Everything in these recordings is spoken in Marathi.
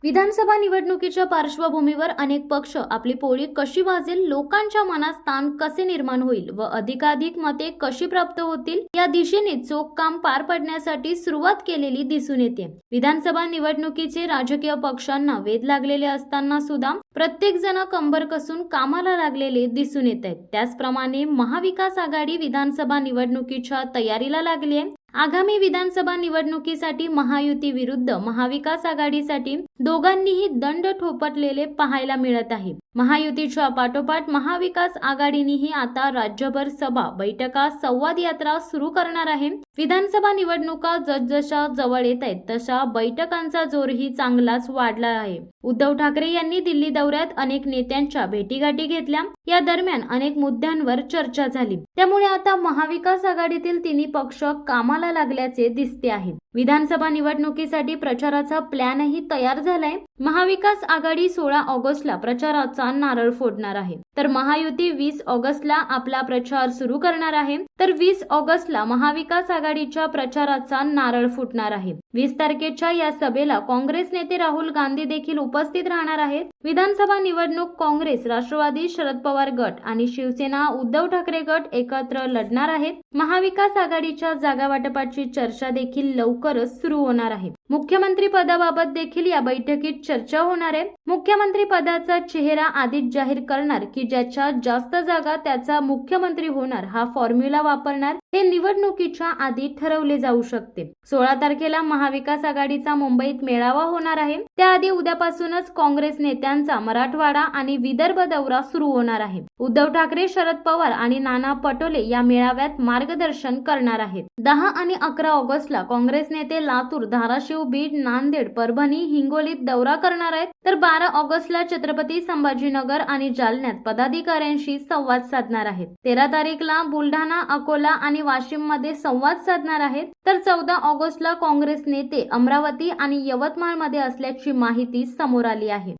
विधानसभा निवडणुकीच्या पार्श्वभूमीवर अनेक पक्ष आपली पोळी कशी भाजेल, लोकांच्या मनात स्थान कसे निर्माण होईल व अधिकाधिक मते कशी प्राप्त होतील या दिशेने चोख काम पार पडण्यासाठी सुरुवात केलेली दिसून येते। विधानसभा निवडणुकीचे राजकीय पक्षांना वेध लागलेले असताना सुद्धा प्रत्येक जण कंबर कसून कामाला लागलेले दिसून येत आहेत। त्याचप्रमाणे महाविकास आघाडी विधानसभा निवडणुकीच्या तयारीला लागली आहे। आगामी विधानसभा निवडणुकीसाठी महायुती विरुद्ध महाविकास आघाडीसाठी दोघांनीही दंड ठोपटलेले पाहायला मिळत आहे। महायुतीच्या पाठोपाठ महाविकास आघाडीनेही आता राज्यभर सभा, बैठका, संवाद यात्रा सुरू करणार आहे। विधानसभा निवडणुका जसजशा जवळ येत आहेत तशा बैठकांचा जोरही चांगलाच वाढला आहे। उद्धव ठाकरे यांनी दिल्ली दौऱ्यात अनेक नेत्यांच्या भेटीगाठी घेतल्या। या दरम्यान अनेक मुद्द्यांवर चर्चा झाली। त्यामुळे आता महाविकास आघाडीतील तिन्ही पक्ष कामाला लागल्याचे दिसते आहे। विधानसभा निवडणुकीसाठी प्रचाराचा प्लॅनही तयार झालाय। महाविकास आघाडी 16 ऑगस्टला प्रचाराचा नारळ फोडणार आहे, तर महायुती 20 ऑगस्टला आपला प्रचार सुरू करणार आहे, तर 20 ऑगस्टला महाविकास आघाडीच्या प्रचाराचा नारळ फुटणार आहे। 20 तारखेच्या या सभेला काँग्रेस नेते राहुल गांधी देखील उपस्थित राहणार आहेत। विधानसभा निवडणूक काँग्रेस, राष्ट्रवादी शरद पवार गट आणि शिवसेना उद्धव ठाकरे गट एकत्र लढणार आहेत। महाविकास आघाडीच्या जागा वाटपाची चर्चा देखील लवकरच सुरू होणार आहे। मुख्यमंत्री पदाबाबत देखील या बैठकीत चर्चा होणार आहे। मुख्यमंत्री पदाचा चेहरा आधीच जाहीर करणार की ज्याच्या जास्त जागा त्याचा मुख्यमंत्री होणार हा फॉर्म्युला वापरणार हे निवडणुकीच्या आधी ठरवले जाऊ शकते। 16 तारखेला महाविकास आघाडीचा मुंबईत मेळावा होणार आहे। त्याआधी उद्यापासूनच काँग्रेस नेत्यांचा मराठवाडा आणि विदर्भ दौरा सुरू होणार आहे। उद्धव ठाकरे, शरद पवार आणि नाना पटोले या मेळाव्यात मार्गदर्शन करणार आहेत। 10 आणि 11 ऑगस्टला काँग्रेस नेते लातूर, धाराशिव, बीड, नांदेड, परभणी, हिंगोलीत दौरा करणार आहेत, तर 12 ऑगस्टला छत्रपती संभाजीनगर आणि जालन्यात पदाधिकाऱ्यांशी संवाद साधणार आहेत। 13 तारीखला बुलढाणा, अकोला आणि वाशिम मध्ये संवाद साधणार आहेत, तर 14 ऑगस्टला काँग्रेस नेते अमरावती आणि यवतमाळ मध्ये असल्याची माहिती समोर आली आहे।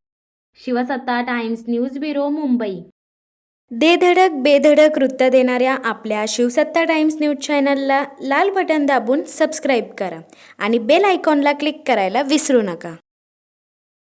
शिवसत्ता टाइम्स न्यूज ब्युरो, मुंबई। धडक बेधडक वृत्त देणाऱ्या आपल्या शिवसत्ता टाइम्स न्यूज चॅनलला लाल बटन दाबून सबस्क्राईब करा आणि बेल आयकॉनला क्लिक करायला विसरू नका।